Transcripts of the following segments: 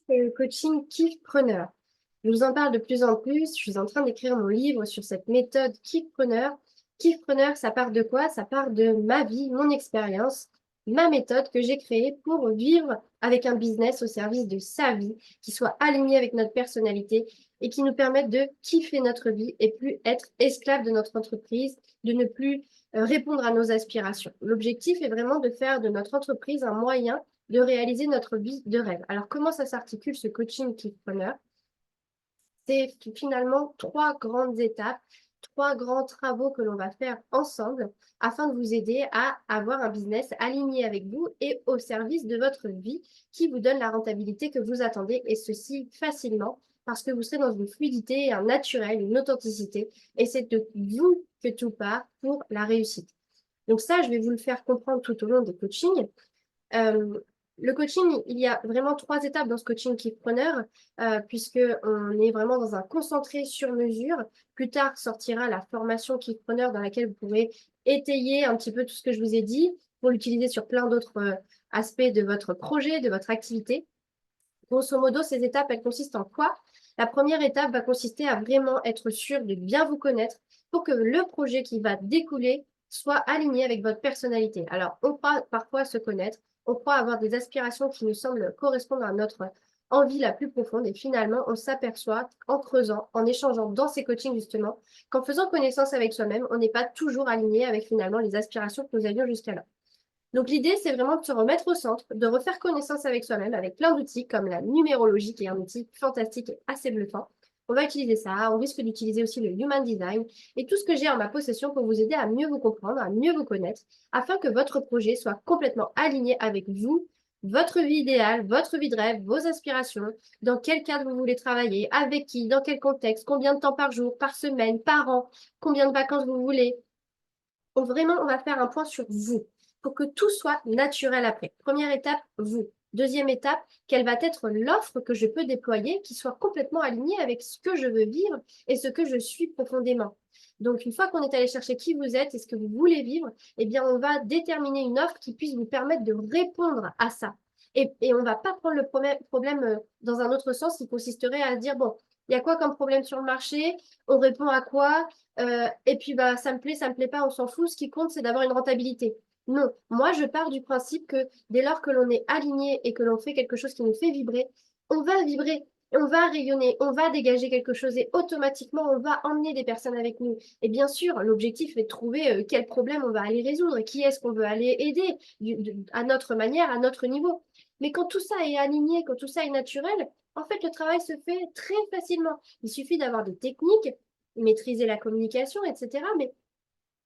C'est le coaching Kiffpreneur. Je vous en parle de plus en plus. Je suis en train d'écrire mon livre sur cette méthode Kiffpreneur. Kiffpreneur, ça part de quoi? Ça part de ma vie, mon expérience, ma méthode que j'ai créée pour vivre avec un business au service de sa vie, qui soit aligné avec notre personnalité et qui nous permette de kiffer notre vie et plus être esclave de notre entreprise, de ne plus répondre à nos aspirations. L'objectif est vraiment de faire de notre entreprise un moyen de réaliser notre vie de rêve. Alors, comment ça s'articule ce coaching Kickpreneur? C'est finalement trois grandes étapes, trois grands travaux que l'on va faire ensemble afin de vous aider à avoir un business aligné avec vous et au service de votre vie qui vous donne la rentabilité que vous attendez et ceci facilement parce que vous serez dans une fluidité, un naturel, une authenticité et c'est de vous que tout part pour la réussite. Donc ça, je vais vous le faire comprendre tout au long des coachings. Euh, le coaching, il y a vraiment trois étapes dans ce coaching Kickpreneur, puisqu'on est vraiment dans un concentré sur mesure. Plus tard sortira la formation Kickpreneur dans laquelle vous pourrez étayer un petit peu tout ce que je vous ai dit pour l'utiliser sur plein d'autres aspects de votre projet, de votre activité. Grosso modo, ces étapes, elles consistent en quoi? La première étape va consister à vraiment être sûr de bien vous connaître pour que le projet qui va découler soit aligné avec votre personnalité. Alors, on croit parfois se connaître, on croit avoir des aspirations qui nous semblent correspondre à notre envie la plus profonde et finalement, on s'aperçoit en creusant, en échangeant dans ces coachings justement, qu'en faisant connaissance avec soi-même, on n'est pas toujours aligné avec finalement les aspirations que nous avions jusqu'alors. Donc l'idée, c'est vraiment de se remettre au centre, de refaire connaissance avec soi-même, avec plein d'outils comme la numérologie, qui est un outil fantastique et assez bluffant. On va utiliser ça, on risque d'utiliser aussi le Human Design et tout ce que j'ai en ma possession pour vous aider à mieux vous comprendre, à mieux vous connaître, afin que votre projet soit complètement aligné avec vous, votre vie idéale, votre vie de rêve, vos aspirations, dans quel cadre vous voulez travailler, avec qui, dans quel contexte, combien de temps par jour, par semaine, par an, combien de vacances vous voulez, vraiment, on va faire un point sur vous pour que tout soit naturel après. Première étape, vous. Deuxième étape, quelle va être l'offre que je peux déployer qui soit complètement alignée avec ce que je veux vivre et ce que je suis profondément. Donc, une fois qu'on est allé chercher qui vous êtes et ce que vous voulez vivre, eh bien, on va déterminer une offre qui puisse vous permettre de répondre à ça. Et on ne va pas prendre le problème dans un autre sens qui consisterait à dire, bon, il y a quoi comme problème sur le marché? On répond à quoi? Et puis, bah, ça me plaît pas, on s'en fout. Ce qui compte, c'est d'avoir une rentabilité. Non, moi, je pars du principe que dès lors que l'on est aligné et que l'on fait quelque chose qui nous fait vibrer, on va vibrer, on va rayonner, on va dégager quelque chose et automatiquement, on va emmener des personnes avec nous. Et bien sûr, l'objectif est de trouver quel problème on va aller résoudre, qui est-ce qu'on veut aller aider à notre manière, à notre niveau. Mais quand tout ça est aligné, quand tout ça est naturel, en fait, le travail se fait très facilement. Il suffit d'avoir des techniques, maîtriser la communication, etc. Mais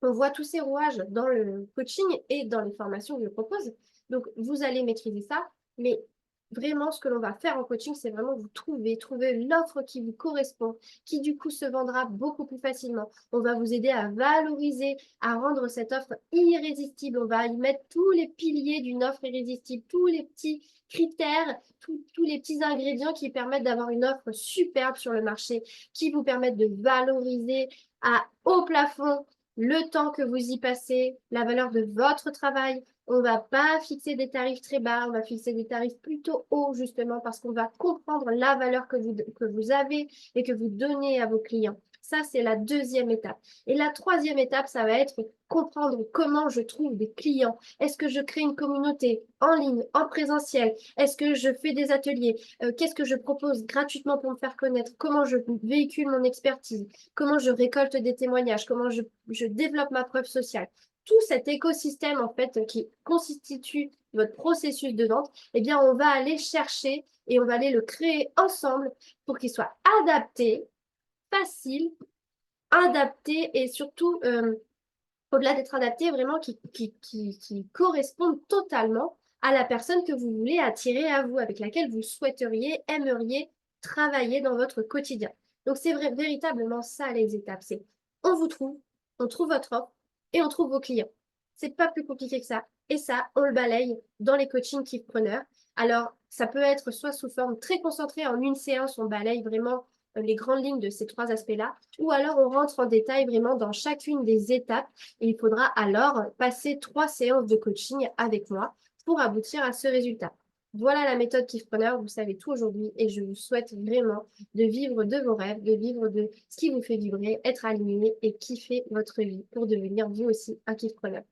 on voit tous ces rouages dans le coaching et dans les formations que je propose. Donc, vous allez maîtriser ça, mais vraiment, ce que l'on va faire en coaching, c'est vraiment vous trouver l'offre qui vous correspond, qui du coup se vendra beaucoup plus facilement. On va vous aider à valoriser, à rendre cette offre irrésistible. On va y mettre tous les piliers d'une offre irrésistible, tous les petits critères, tous les petits ingrédients qui permettent d'avoir une offre superbe sur le marché, qui vous permettent de valoriser à haut plafond le temps que vous y passez, la valeur de votre travail. On ne va pas fixer des tarifs très bas, on va fixer des tarifs plutôt hauts justement parce qu'on va comprendre la valeur que vous avez et que vous donnez à vos clients. Ça, c'est la deuxième étape. Et la troisième étape, ça va être comprendre comment je trouve des clients. Est-ce que je crée une communauté en ligne, en présentiel? Est-ce que je fais des ateliers? Qu'est-ce que je propose gratuitement pour me faire connaître? Comment je véhicule mon expertise? Comment je récolte des témoignages? Comment je développe ma preuve sociale? Tout cet écosystème, en fait, qui constitue votre processus de vente, eh bien, on va aller chercher et on va aller le créer ensemble pour qu'il soit adapté, facile, adapté et surtout, au-delà d'être adapté, vraiment qui corresponde totalement à la personne que vous voulez attirer à vous, avec laquelle vous souhaiteriez, aimeriez travailler dans votre quotidien. Donc, c'est véritablement ça les étapes. C'est on vous trouve, on trouve votre offre et on trouve vos clients. C'est pas plus compliqué que ça. Et ça, on le balaye dans les coachings Kickpreneur. Alors, ça peut être soit sous forme très concentrée en une séance, on balaye vraiment les grandes lignes de ces trois aspects-là, ou alors on rentre en détail vraiment dans chacune des étapes et il faudra alors passer 3 séances de coaching avec moi pour aboutir à ce résultat. Voilà la méthode Kiffpreneur, vous savez tout aujourd'hui et je vous souhaite vraiment de vivre de vos rêves, de vivre de ce qui vous fait vibrer, être aligné et kiffer votre vie pour devenir vous aussi un Kiffpreneur.